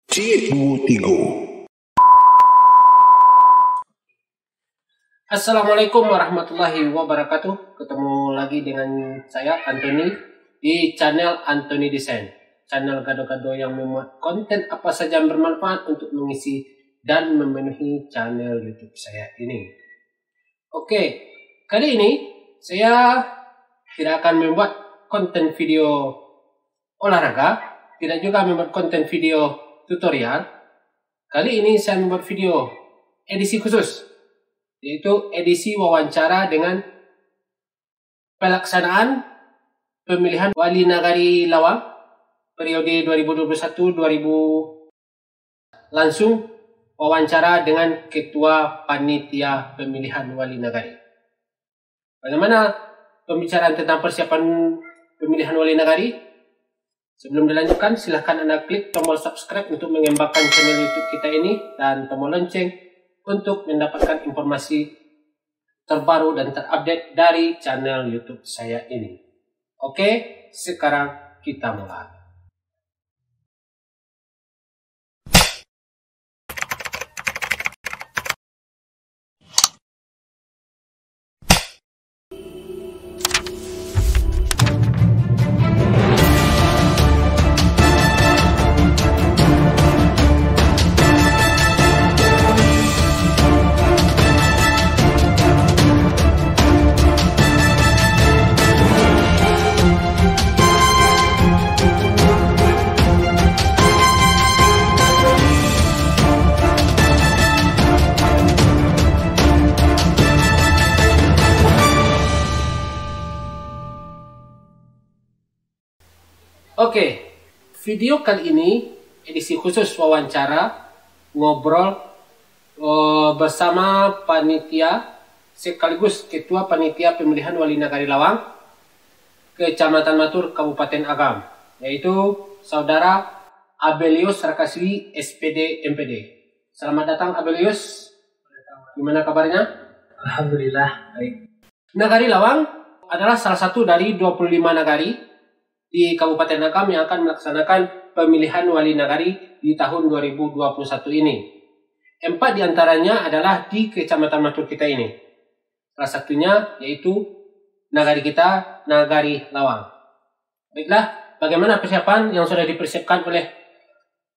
C23. Assalamualaikum warahmatullahi wabarakatuh. Ketemu lagi dengan saya Anthony di channel Anthony Design, channel gado-gado yang memuat konten apa saja yang bermanfaat untuk mengisi dan memenuhi channel YouTube saya ini. Oke, kali ini saya tidak akan membuat konten video olahraga, tidak juga membuat konten video tutorial. Kali ini saya membuat video edisi khusus, yaitu edisi wawancara dengan pelaksanaan pemilihan Wali Nagari Lawang periode 2021-2000, langsung wawancara dengan Ketua Panitia Pemilihan Wali Nagari. Bagaimana pembicaraan tentang persiapan pemilihan Wali Nagari? Sebelum dilanjutkan, silahkan Anda klik tombol subscribe untuk mengembangkan channel YouTube kita ini dan tombol lonceng untuk mendapatkan informasi terbaru dan terupdate dari channel YouTube saya ini. Oke, sekarang kita mulai. Oke, video kali ini edisi khusus wawancara ngobrol bersama panitia sekaligus Ketua Panitia Pemilihan Wali Nagari Lawang Kecamatan Matur Kabupaten Agam, yaitu Saudara Abelius Rakaswi SPD MPD. Selamat datang Abelius. Gimana kabarnya? Alhamdulillah, baik. Nagari Lawang adalah salah satu dari 25 nagari di Kabupaten Agam yang akan melaksanakan pemilihan Wali Nagari di tahun 2021 ini. 4 diantaranya adalah di Kecamatan Matur kita ini. Salah satunya yaitu nagari kita, Nagari Lawang. Baiklah, bagaimana persiapan yang sudah dipersiapkan oleh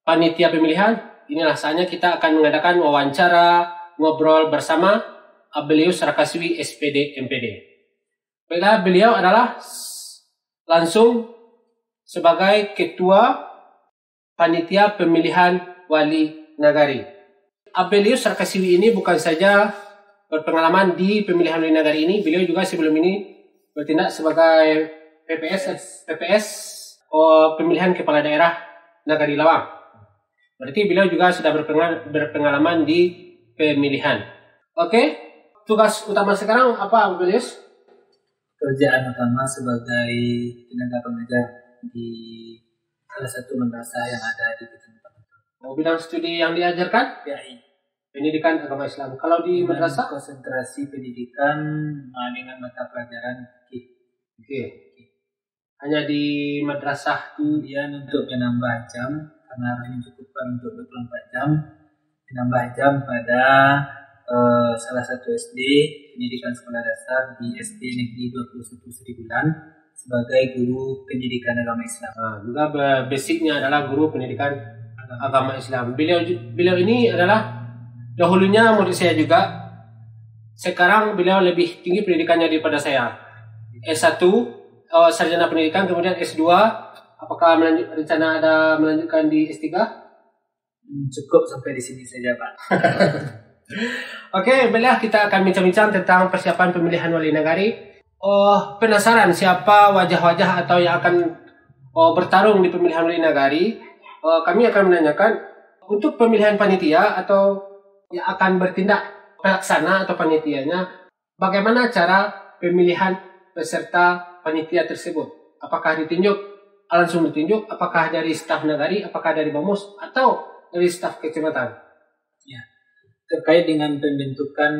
panitia pemilihan? Inilah saatnya kita akan mengadakan wawancara ngobrol bersama Abelius Rakaswi SPD MPD. Baiklah, beliau adalah langsung sebagai Ketua Panitia Pemilihan Wali Nagari. Abelius Rakaswi ini bukan saja berpengalaman di pemilihan Wali Nagari ini, beliau juga sebelum ini bertindak sebagai PPS pemilihan Kepala Daerah Nagari Lawang. Berarti beliau juga sudah berpengalaman di pemilihan. Oke, tugas utama sekarang apa Abelius? Kerjaan utama sebagai tenaga pengajar di salah satu madrasah yang ada di Kecamatan itu. Mau bidang studi yang diajarkan? PAI. Pendidikan agama Islam. Kalau di madrasah? Konsentrasi pendidikan dengan mata pelajaran fikih. Oke. Hanya di madrasah. Kemudian untuk menambah jam, karena harus mencukupkan untuk 24 jam, menambah jam pada salah satu SD pendidikan sekolah dasar di SD Negeri 21 Seribulan sebagai guru pendidikan agama Islam. Juga basicnya adalah guru pendidikan agama Islam. Beliau ini adalah dahulunya murid saya juga. Sekarang beliau lebih tinggi pendidikannya daripada saya. S1 sarjana pendidikan, kemudian S2. Apakah rencana ada melanjutkan di S3? Cukup sampai di sini saja, Pak. Oke, baiklah, kita akan bincang-bincang tentang persiapan pemilihan Wali Nagari. Penasaran siapa wajah-wajah atau yang akan bertarung di pemilihan Wali Nagari? Kami akan menanyakan untuk pemilihan panitia atau yang akan bertindak pelaksana atau panitianya, bagaimana cara pemilihan peserta panitia tersebut? Apakah langsung ditunjuk? Apakah dari staf nagari? Apakah dari Bamus atau dari staf kecamatan? Ya. Terkait dengan pembentukan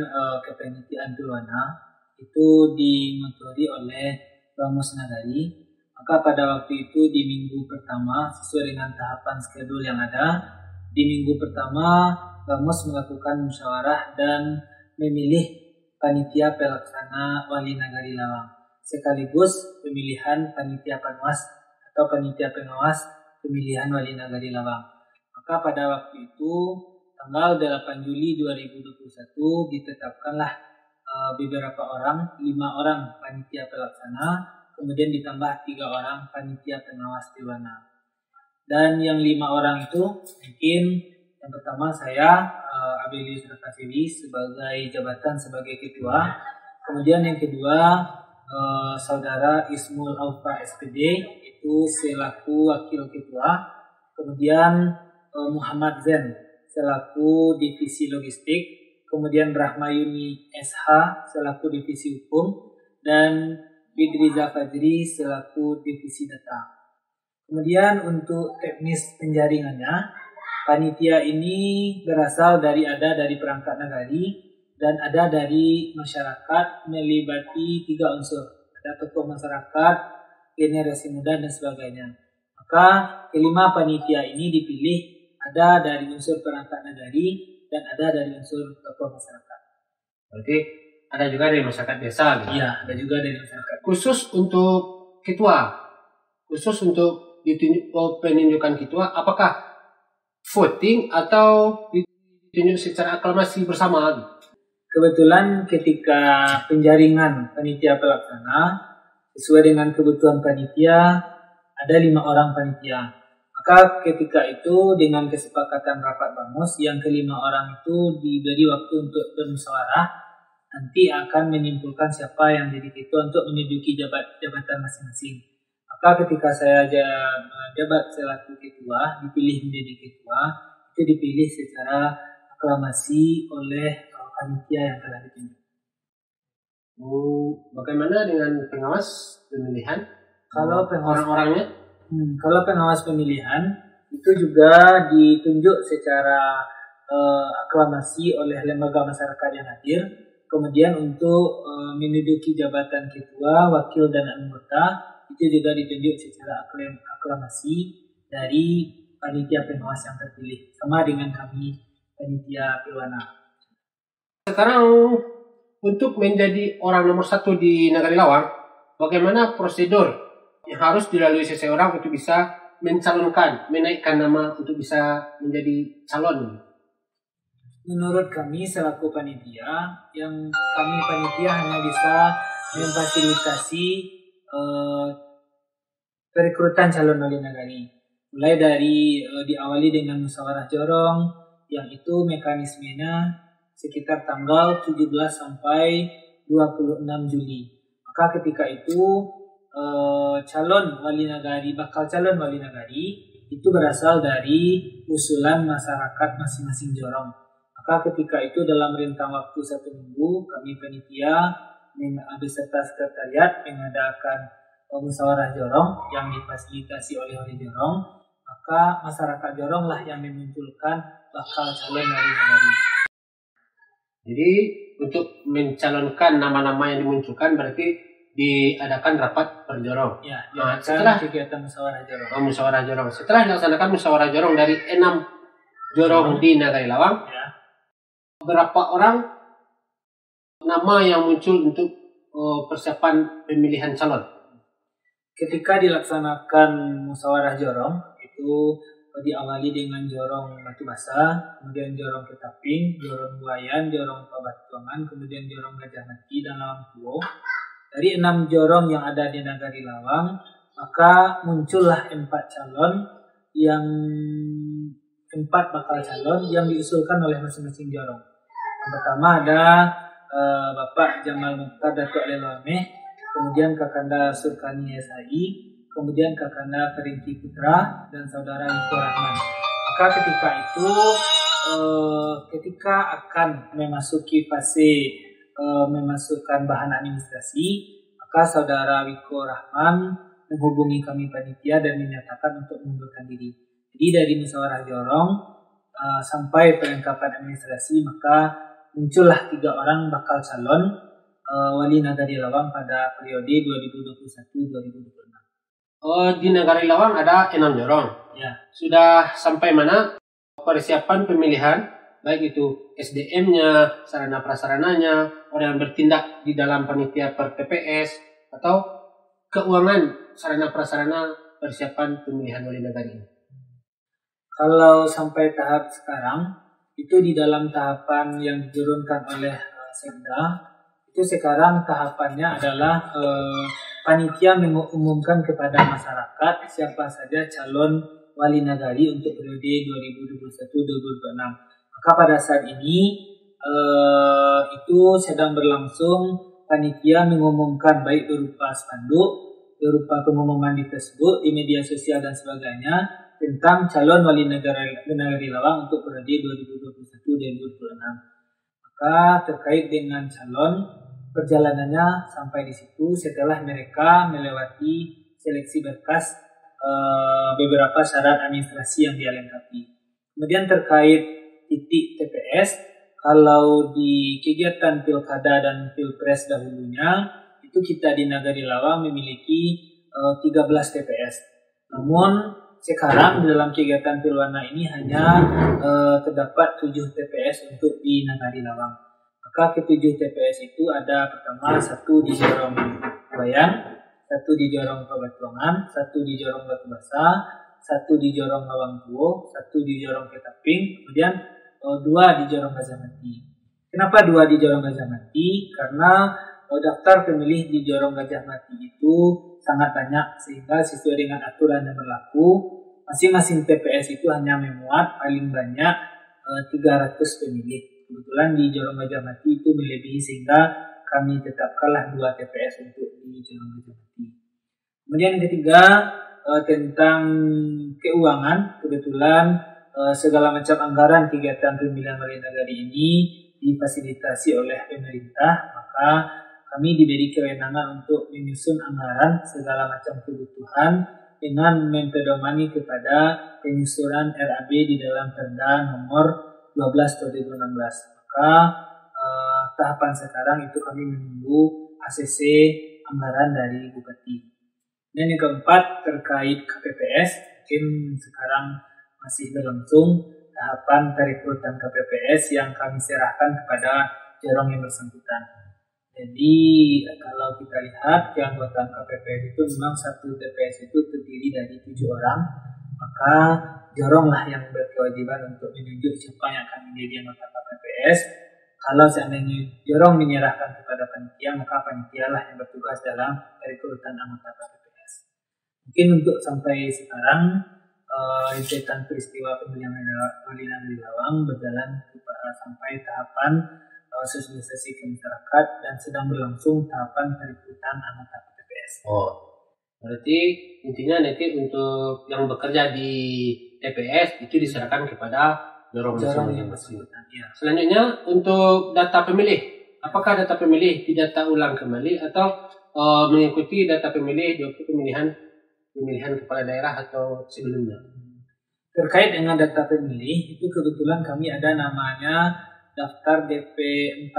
kepanitiaan Purwana itu dimotori oleh Bamus Nagari, maka pada waktu itu di minggu pertama sesuai dengan tahapan schedule yang ada, di minggu pertama Bamus melakukan musyawarah dan memilih panitia pelaksana Wali Nagari Lawang, sekaligus pemilihan panitia panwas atau panitia pengawas pemilihan Wali Nagari Lawang. Maka pada waktu itu tanggal 8 Juli 2021 ditetapkanlah beberapa orang, 5 orang panitia pelaksana, kemudian ditambah 3 orang panitia pengawas dewana. Dan yang 5 orang itu mungkin yang pertama saya Abelius Rakasiwi sebagai jabatan sebagai ketua, kemudian yang kedua saudara Ismul Aufa SPD itu selaku wakil ketua, kemudian Muhammad Zen selaku divisi logistik, kemudian Brahmayuni SH selaku divisi hukum, dan Bidriza Fajri selaku divisi data. Kemudian untuk teknis penjaringannya, panitia ini berasal dari perangkat nagari dan ada dari masyarakat, melibati 3 unsur. Ada tokoh masyarakat, generasi muda dan sebagainya. Maka kelima panitia ini dipilih ada dari unsur perangkat nagari dan ada dari unsur tokoh masyarakat. Berarti ada juga dari masyarakat desa gitu? Iya, ada juga dari masyarakat. Khusus untuk ketua, khusus untuk penunjukan ketua, apakah voting atau ditunjuk secara aklamasi bersama? Kebetulan ketika penjaringan panitia pelaksana sesuai dengan kebutuhan panitia ada 5 orang panitia. Maka ketika itu dengan kesepakatan rapat Bamus yang ke-5 orang itu diberi waktu untuk bermusyawarah, nanti akan menyimpulkan siapa yang jadi ketua untuk menduduki jabatan masing-masing. Maka ketika saya menjabat selaku ketua, dipilih menjadi ketua, itu dipilih secara aklamasi oleh panitia yang telah ditunjuk. Bagaimana dengan pengawas pemilihan? Kalau orang-orangnya? Kalau pengawas pemilihan itu juga ditunjuk secara aklamasi oleh lembaga masyarakat yang hadir. Kemudian untuk menduduki jabatan ketua, wakil dan anggota itu juga ditunjuk secara aklamasi dari panitia pengawas yang terpilih, sama dengan kami panitia Pilwana. Sekarang untuk menjadi orang nomor 1 di Nagari Lawang, bagaimana prosedur yang harus dilalui seseorang untuk bisa mencalonkan, menaikkan nama untuk bisa menjadi calon? Menurut kami selaku panitia, yang kami panitia hanya bisa memfasilitasi perekrutan calon wali nagari. Mulai dari diawali dengan musyawarah jorong, yang itu mekanismenya sekitar tanggal 17 sampai 26 Juli. Maka ketika itu calon wali nagari, bakal calon wali nagari itu berasal dari usulan masyarakat masing-masing jorong. Maka ketika itu dalam rentang waktu 1 minggu kami panitia beserta sekretariat mengadakan musyawarah jorong yang difasilitasi oleh wali jorong. Maka masyarakat jorong lah yang memunculkan bakal calon wali nagari. Jadi untuk mencalonkan nama-nama yang dimunculkan berarti diadakan rapat per jorong. Ya, setelah kegiatan musyawarah jorong. Musyawarah jorong. Setelah dilaksanakan musyawarah jorong dari 6 jorong di Nagari Lawang, ya, berapa orang nama yang muncul untuk persiapan pemilihan calon? Ketika dilaksanakan musyawarah jorong itu diawali dengan jorong Batu Basa, kemudian jorong Ketaping, jorong Buayan, jorong Pabatuangan, kemudian jorong Gajah Mati dan Lawang Puo. Dari 6 jorong yang ada di Nagari Lawang, maka muncullah 4 calon yang 4 bakal calon yang diusulkan oleh masing-masing jorong. Yang pertama ada Bapak Jamal Mukhtar Datuk Lelwame, kemudian Kakanda Surkani SHI, kemudian Kakanda Feringki Putra dan Saudara Niko Rahman. Maka ketika itu ketika akan memasuki fase memasukkan bahan administrasi, maka Saudara Wiko Rahman menghubungi kami panitia dan menyatakan untuk mengundurkan diri. Jadi dari musyawarah jorong sampai pelengkapan administrasi, maka muncullah 3 orang bakal calon wali Nagari Lawang pada periode 2021-2026. Di Nagari Lawang ada 6 jorong. Ya. Sudah sampai mana persiapan pemilihan, baik itu SDM-nya, sarana prasarananya, orang yang bertindak di dalam panitia per TPS, atau keuangan sarana prasarana persiapan pemilihan wali negara ini? Kalau sampai tahap sekarang, itu di dalam tahapan yang diturunkan oleh Sekda, itu sekarang tahapannya adalah panitia mengumumkan kepada masyarakat siapa saja calon wali nagari untuk periode 2021-2026. Maka pada saat ini itu sedang berlangsung, panitia mengumumkan baik berupa spanduk, berupa pengumuman di Facebook, di media sosial dan sebagainya tentang calon wali negari Lawang untuk periode 2021-2026. Maka terkait dengan calon, perjalanannya sampai di situ setelah mereka melewati seleksi berkas beberapa syarat administrasi yang dia lengkapi. Kemudian terkait titik TPS, kalau di kegiatan pilkada dan pilpres dahulunya itu kita di Nagari Lawang memiliki 13 TPS. Namun sekarang dalam kegiatan Pilwana ini hanya terdapat 7 TPS untuk di Nagari Lawang. Maka ke-7 TPS itu ada pertama 1 di Jorong Bayan, 1 di Jorong Pabatuangan, 1 di Jorong Batu Basa, 1 di Jorong Lawang Tuo, 1 di Jorong Ketaping, kemudian 2 di Jorong Gajah Mati. Kenapa 2 di Jorong Gajah Mati? Karena daftar pemilih di Jorong Gajah Mati itu sangat banyak, sehingga sesuai dengan aturan yang berlaku, masing-masing TPS itu hanya memuat paling banyak 300 pemilih. Kebetulan di Jorong Gajah Mati itu melebihi, sehingga kami tetapkanlah 2 TPS untuk di Jorong Gajah Mati. Kemudian yang ketiga tentang keuangan, kebetulan segala macam anggaran kegiatan pemilihan wali negari ini difasilitasi oleh pemerintah, maka kami diberi kewenangan untuk menyusun anggaran segala macam kebutuhan dengan mempedomani kepada penyusunan RAB di dalam Perda nomor 12 tahun 2016. Maka tahapan sekarang itu kami menunggu ACC anggaran dari Bupati. Dan yang keempat terkait KPPS, mungkin sekarang masih berlangsung tahapan perekrutan KPPS yang kami serahkan kepada Jorong yang bersangkutan. Jadi kalau kita lihat keanggotaan KPPS itu memang satu TPS itu terdiri dari 7 orang, maka Joronglah yang berkewajiban untuk menunjuk siapa yang akan menjadi anggota KPPS. Kalau seandainya Jorong menyerahkan kepada panitia, maka panitialah yang bertugas dalam perekrutan anggota KPPS. Mungkin untuk sampai sekarang rentetan peristiwa pemilihan wali negari Lawang berjalan sampai tahapan sosialisasi ke masyarakat dan sedang berlangsung tahapan perekrutan anggota KPPS. Berarti intinya nanti untuk yang bekerja di TPS itu diserahkan kepada Jorong yang bersangkutan. Ya. Selanjutnya untuk data pemilih, apakah data pemilih didata ulang kembali atau mengikuti data pemilih di waktu pemilihan kepala daerah atau sebelumnya? Terkait dengan data pemilih itu kebetulan kami ada namanya daftar DP4.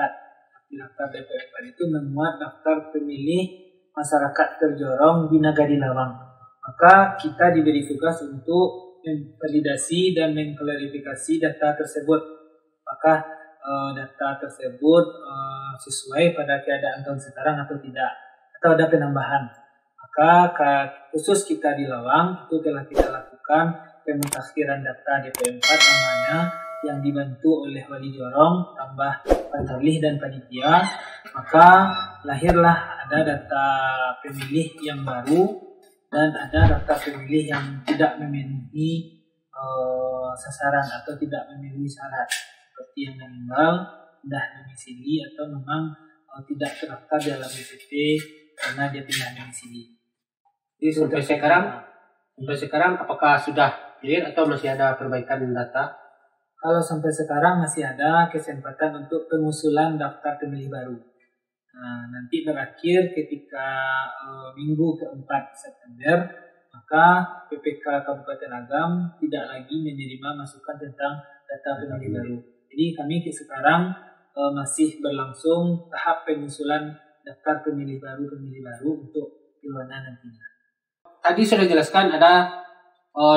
Daftar DP4 itu memuat daftar pemilih masyarakat terjorong di Nagari Lawang. Maka kita diberi tugas untuk memvalidasi dan mengklarifikasi data tersebut. Maka data tersebut sesuai pada keadaan tahun sekarang atau tidak, atau ada penambahan. Maka khusus kita di Lawang itu telah kita lakukan pemutakhiran data DP4 namanya, yang dibantu oleh Wali Jorong tambah Pantarlih dan panitia. Maka lahirlah ada data pemilih yang baru dan ada data pemilih yang tidak memenuhi sasaran atau tidak memenuhi syarat, seperti yang meninggal, pindah domisili, atau memang tidak terdaftar dalam DPT karena dia pindah domisili. Jadi sampai sekarang apakah sudah clear atau masih ada perbaikan data? Kalau sampai sekarang masih ada kesempatan untuk pengusulan daftar pemilih baru. Nah, nanti berakhir ketika minggu keempat September, maka PPK Kabupaten Agam tidak lagi menerima masukan tentang data pemilih baru. Jadi kami sekarang masih berlangsung tahap pengusulan daftar pemilih baru untuk Pilwana nantinya. Tadi sudah jelaskan ada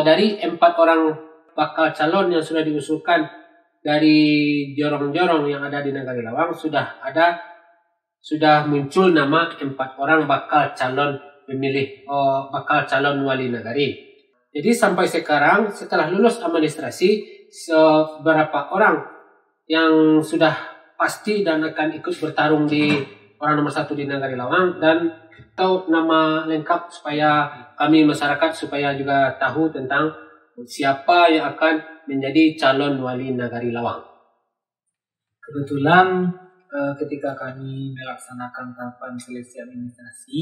dari 4 orang bakal calon yang sudah diusulkan dari jorong-jorong yang ada di Nagari Lawang sudah muncul nama 4 orang bakal calon bakal calon wali nagari. Jadi sampai sekarang setelah lulus administrasi, beberapa orang yang sudah pasti dan akan ikut bertarung di orang nomor 1 di Nagari Lawang, dan tahu nama lengkap supaya kami masyarakat supaya juga tahu tentang siapa yang akan menjadi calon wali Nagari Lawang. Kebetulan ketika kami melaksanakan tahapan seleksi administrasi,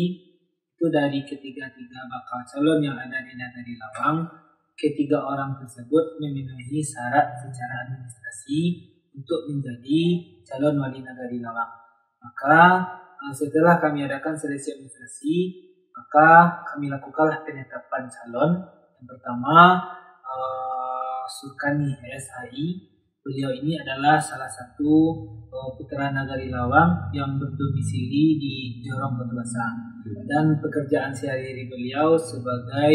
itu dari ketiga-tiga bakal calon yang ada di Nagari Lawang, ketiga orang tersebut memenuhi syarat secara administrasi untuk menjadi calon wali Nagari Lawang. Maka setelah kami adakan seleksi administrasi, maka kami lakukanlah penetapan calon. Yang pertama, Surkani SHI. Beliau ini adalah salah satu putra Nagari Lawang yang berdomisili di Jorong Batuasa, dan pekerjaan sehari-hari beliau sebagai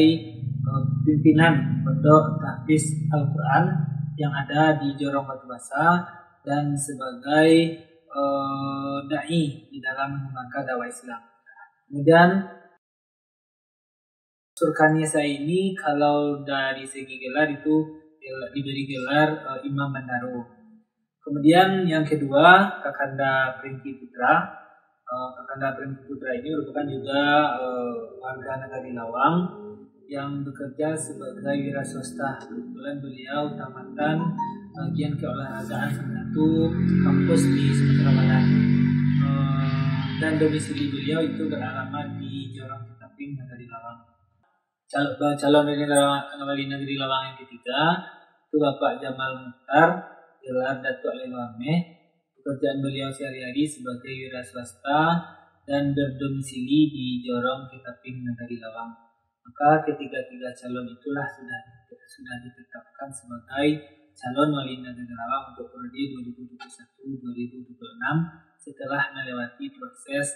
pimpinan Pondok Tahfiz Al-Quran yang ada di Jorong Batuasa dan sebagai dai di dalam mengembangkan dakwah Islam. Kemudian Surkani saya ini kalau dari segi gelar itu diberi gelar Imam Bandaru. Kemudian yang kedua, Kakanda Pringki Putra. Kakanda Pringki Putra ini merupakan juga warga Nagari Lawang yang bekerja sebagai wira swasta. Kebetulan beliau tamatan bagian keolahragaan salah satu kampus di Sumatera Barat. Dan domisili beliau itu beralamat di Jorong Ketaping, Nagari Lawang. Calon wali Nagari Lawang yang ketiga itu Bapak Jamal Mukhtar, gelar Datuk Ali Wameh. Pekerjaan beliau sehari-hari sebagai wira swasta dan berdomisili di Jorong Ketaping, Nagari Lawang. Maka ketiga-tiga calon itulah sudah ditetapkan sebagai calon wali Nagari Lawang untuk periode 2021-2026 setelah melewati proses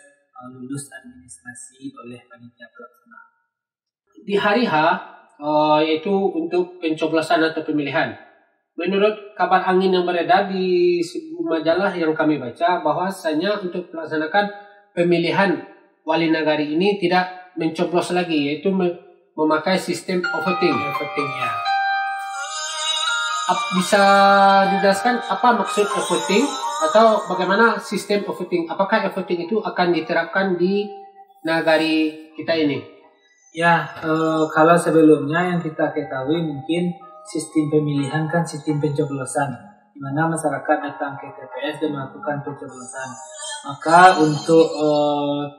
lulus administrasi oleh panitia pelaksana. Di hari H, yaitu untuk pencoblosan atau pemilihan. Menurut kabar angin yang beredar di majalah yang kami baca, bahwasanya untuk melaksanakan pemilihan wali nagari ini tidak mencoblos lagi, yaitu memakai sistem voting. Ya. Bisa dijelaskan apa maksud voting atau bagaimana sistem voting? Apakah voting itu akan diterapkan di nagari kita ini? Ya, kalau sebelumnya yang kita ketahui mungkin sistem pemilihan kan sistem pencoblosan, di mana masyarakat datang ke TPS dan melakukan pencoblosan. Maka untuk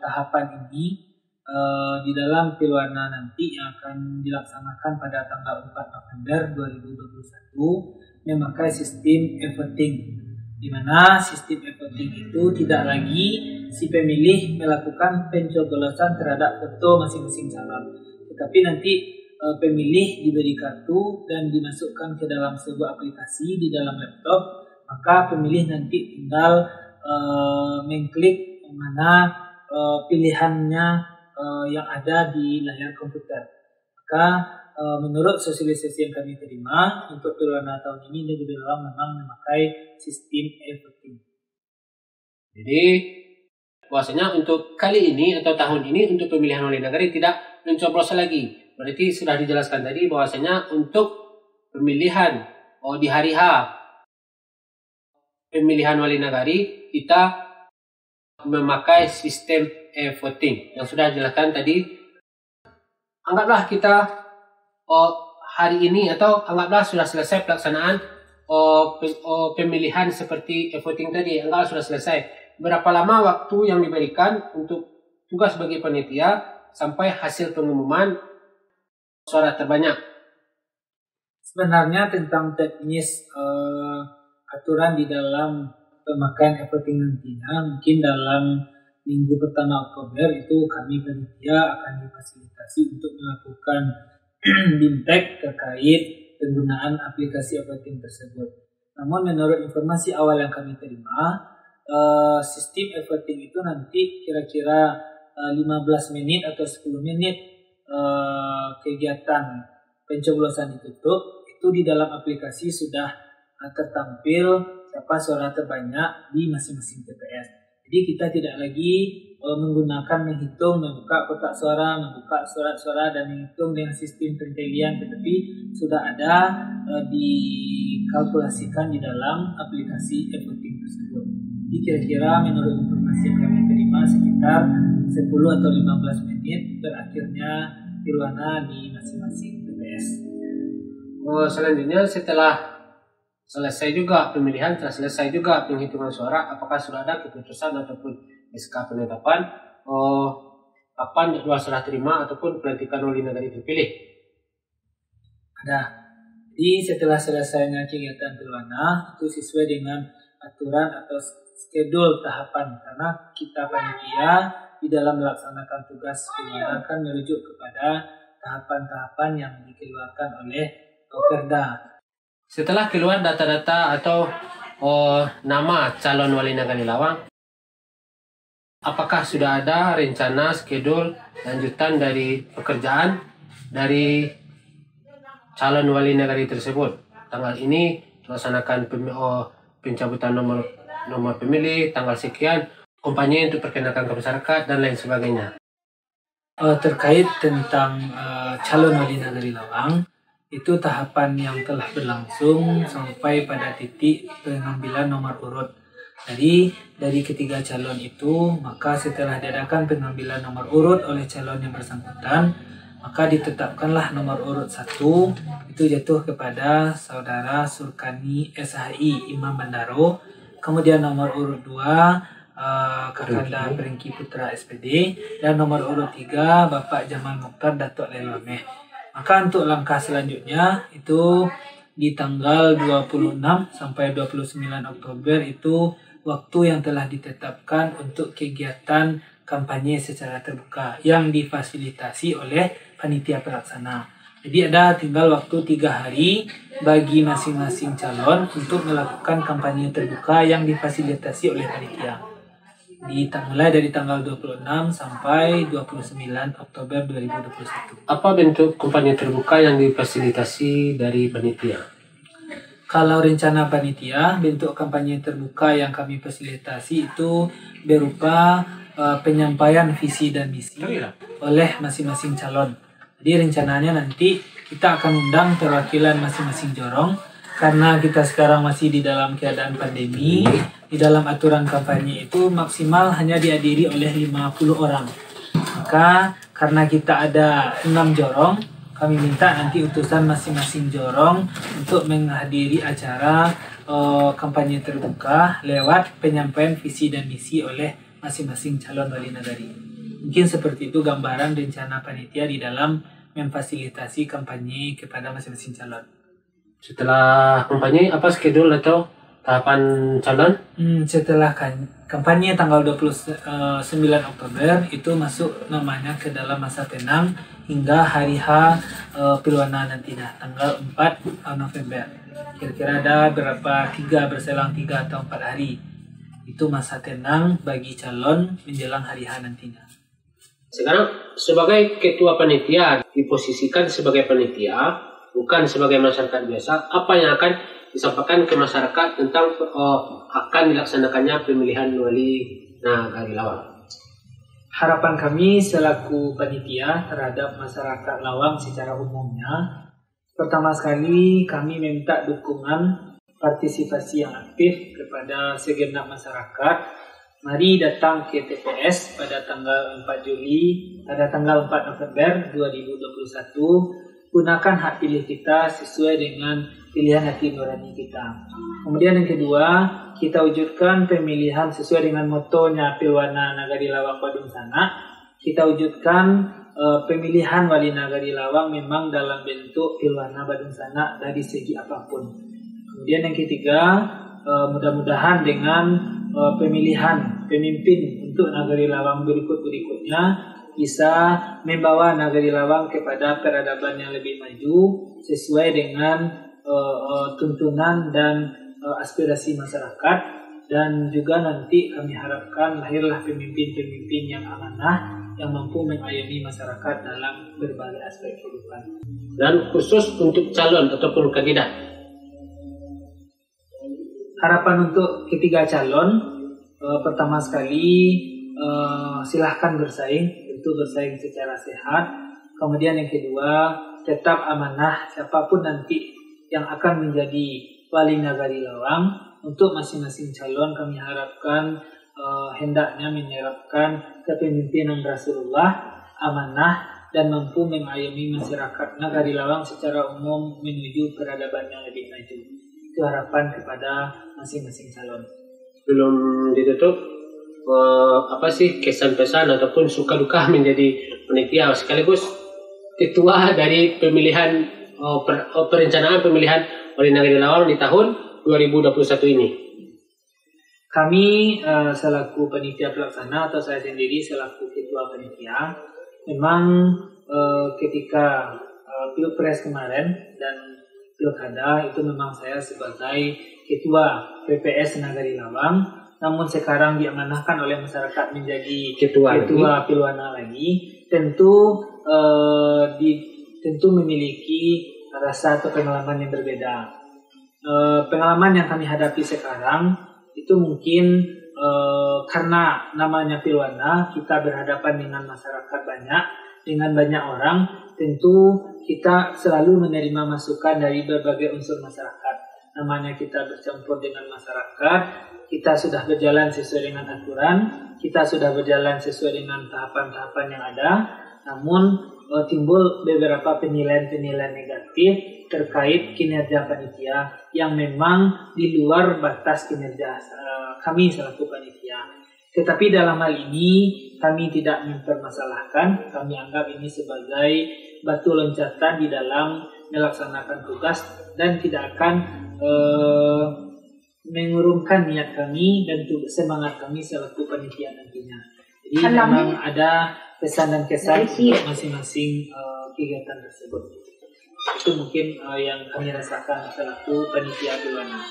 tahapan ini di dalam Pilwana nanti yang akan dilaksanakan pada tanggal 4 November 2021 memakai sistem e-voting, di mana sistem e-voting itu tidak lagi si pemilih melakukan pencoblosan terhadap foto masing-masing calon, tetapi nanti pemilih diberi kartu dan dimasukkan ke dalam sebuah aplikasi di dalam laptop. Maka pemilih nanti tinggal mengklik mana pilihannya yang ada di layar komputer. Maka menurut sosialisasi yang kami terima untuk Pilwana tahun ini, Nagari Lawang memang memakai sistem e-voting. Jadi bahwasanya untuk kali ini atau tahun ini untuk pemilihan wali nagari tidak mencoblos lagi. Berarti sudah dijelaskan tadi bahwasanya untuk pemilihan di hari H pemilihan wali nagari kita memakai sistem e-voting yang sudah dijelaskan tadi. Anggaplah kita hari ini atau anggaplah sudah selesai pelaksanaan pemilihan seperti e-voting tadi, anggaplah sudah selesai. Berapa lama waktu yang diberikan untuk tugas bagi panitia sampai hasil pengumuman suara terbanyak? Sebenarnya tentang teknis aturan di dalam pemakaian e-voting nantinya, mungkin dalam minggu pertama Oktober itu kami panitia akan difasilitasi untuk melakukan bimtek terkait penggunaan aplikasi e-voting tersebut. Namun menurut informasi awal yang kami terima, sistem e-voting itu nanti kira-kira 15 menit atau 10 menit kegiatan pencoblosan ditutup, itu itu di dalam aplikasi sudah tertampil siapa suara terbanyak di masing-masing TPS. Jadi kita tidak lagi menghitung, membuka kotak suara, membuka surat-suara dan menghitung dengan sistem pentilian, tetapi sudah ada dikalkulasikan di dalam aplikasi e-voting tersebut. Jadi kira-kira menurut informasi yang kami terima sekitar 10 atau 15 menit berakhirnya pilwana di masing-masing TPS. Selanjutnya setelah selesai juga pemilihan, selesai juga penghitungan suara, apakah sudah ada keputusan ataupun SK penetapan kapan jadwal serah terima ataupun pelantikan wali nagari terpilih? Ada. Jadi setelah selesainya kegiatan pilwana itu sesuai dengan aturan atau schedule tahapan, karena kita panitia di dalam melaksanakan tugas pilwana kan merujuk kepada tahapan-tahapan yang dikeluarkan oleh Perda. Setelah keluar data-data atau nama calon wali nagari Lawang, apakah sudah ada rencana schedule lanjutan dari pekerjaan dari calon wali nagari tersebut? Tanggal ini melaksanakan pencabutan nomor pemilih, tanggal sekian, kampanye untuk perkenalkan ke masyarakat dan lain sebagainya. Terkait tentang calon wali nagari Lawang, itu tahapan yang telah berlangsung sampai pada titik pengambilan nomor urut. Jadi dari ketiga calon itu, maka setelah diadakan pengambilan nomor urut oleh calon yang bersangkutan, maka ditetapkanlah nomor urut 1 itu jatuh kepada saudara Surkani SHI Imam Bandaro. Kemudian nomor urut 2 Kakanda Prengki Putra SPD, dan nomor urut 3 Bapak Jamal Mukhtar Datuk Lelomeh. Maka untuk langkah selanjutnya itu di tanggal 26 sampai 29 Oktober itu waktu yang telah ditetapkan untuk kegiatan kampanye secara terbuka yang difasilitasi oleh panitia pelaksana. Jadi ada tinggal waktu 3 hari bagi masing-masing calon untuk melakukan kampanye terbuka yang difasilitasi oleh panitia. Mulai dari tanggal 26 sampai 29 Oktober 2021. Apa bentuk kampanye terbuka yang difasilitasi dari panitia? Kalau rencana panitia, bentuk kampanye terbuka yang kami fasilitasi itu berupa penyampaian visi dan misi oleh masing-masing calon. Jadi rencananya nanti kita akan undang perwakilan masing-masing jorong, karena kita sekarang masih di dalam keadaan pandemi. Di dalam aturan kampanye itu maksimal hanya dihadiri oleh 50 orang. Maka karena kita ada 6 jorong, kami minta nanti utusan masing-masing jorong untuk menghadiri acara kampanye terbuka lewat penyampaian visi dan misi oleh masing-masing calon wali nagari. Mungkin seperti itu gambaran rencana panitia di dalam memfasilitasi kampanye kepada masing-masing calon. Setelah kampanye, apa schedule atau tahapan calon? Setelah kampanye tanggal 29 Oktober itu masuk namanya ke dalam masa tenang hingga hari H pilwana nantinya tanggal 4 November. Kira-kira ada berselang 3 atau 4 hari. Itu masa tenang bagi calon menjelang hari H nantinya. Sekarang sebagai ketua panitia, diposisikan sebagai panitia, bukan sebagai masyarakat biasa, apa yang akan disampaikan ke masyarakat tentang akan dilaksanakannya pemilihan wali nagari Lawang? Harapan kami selaku panitia terhadap masyarakat Lawang secara umumnya, pertama sekali kami minta dukungan partisipasi yang aktif kepada segenap masyarakat. Mari datang ke TPS pada tanggal 4 November 2021. Gunakan hak pilih kita sesuai dengan pilihan hati nurani kita. Kemudian yang kedua, kita wujudkan pemilihan sesuai dengan motonya Pilwana Nagari Lawang Badung Sanak. Kita wujudkan pemilihan wali Nagari Lawang memang dalam bentuk Pilwana Badung Sanak dari segi apapun. Kemudian yang ketiga, mudah-mudahan dengan pemilihan pemimpin untuk Nagari Lawang berikutnya bisa membawa Nagari Lawang kepada peradaban yang lebih maju sesuai dengan tuntunan dan aspirasi masyarakat, dan juga nanti kami harapkan lahirlah pemimpin-pemimpin yang amanah yang mampu mengayomi masyarakat dalam berbagai aspek kehidupan. Dan khusus untuk calon ataupun kandidat, harapan untuk ketiga calon, pertama sekali silahkan bersaing, tentu bersaing secara sehat. Kemudian yang kedua, tetap amanah siapapun nanti yang akan menjadi wali nagari Lawang. Untuk masing-masing calon kami harapkan hendaknya menerapkan kepemimpinan Rasulullah, amanah, dan mampu mengayomi masyarakat nagari Lawang secara umum menuju peradaban yang lebih maju. Itu harapan kepada masing-masing calon. Belum ditutup, apa sih kesan pesan ataupun suka duka menjadi panitia sekaligus ketua dari pemilihan perencanaan pemilihan wali nagari Lawang di tahun 2021 ini? Kami selaku panitia pelaksana atau saya sendiri selaku ketua panitia, memang ketika Pilpres kemarin dan Pilkada itu memang saya sebagai ketua PPS Nagari Lawang, namun sekarang diamanahkan oleh masyarakat menjadi ketua Pilwana lagi, tentu memiliki rasa atau pengalaman yang berbeda. Pengalaman yang kami hadapi sekarang itu mungkin karena namanya Pilwana, kita berhadapan dengan masyarakat dengan banyak orang, tentu kita selalu menerima masukan dari berbagai unsur masyarakat. Namanya kita bercampur dengan masyarakat, kita sudah berjalan sesuai dengan aturan, kita sudah berjalan sesuai dengan tahapan-tahapan yang ada, namun timbul beberapa penilaian-penilaian negatif terkait kinerja panitia yang memang di luar batas kinerja kami selaku panitia. Tetapi dalam hal ini kami tidak mempermasalahkan, kami anggap ini sebagai batu loncatan di dalam melaksanakan tugas dan tidak akan mengurungkan niat kami dan semangat kami selaku panitia nantinya. Jadi memang ada pesan dan kesan untuk masing-masing kegiatan tersebut. Itu mungkin yang kami rasakan selaku panitia Pilwana.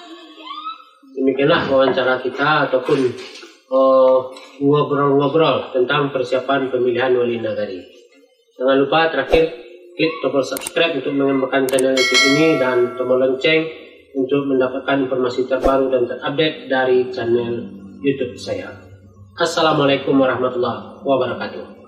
Demikianlah wawancara kita ataupun ngobrol-ngobrol tentang persiapan pemilihan wali nagari. Jangan lupa terakhir klik tombol subscribe untuk mengembangkan channel YouTube ini dan tombol lonceng untuk mendapatkan informasi terbaru dan terupdate dari channel YouTube saya. Assalamualaikum warahmatullahi wabarakatuh.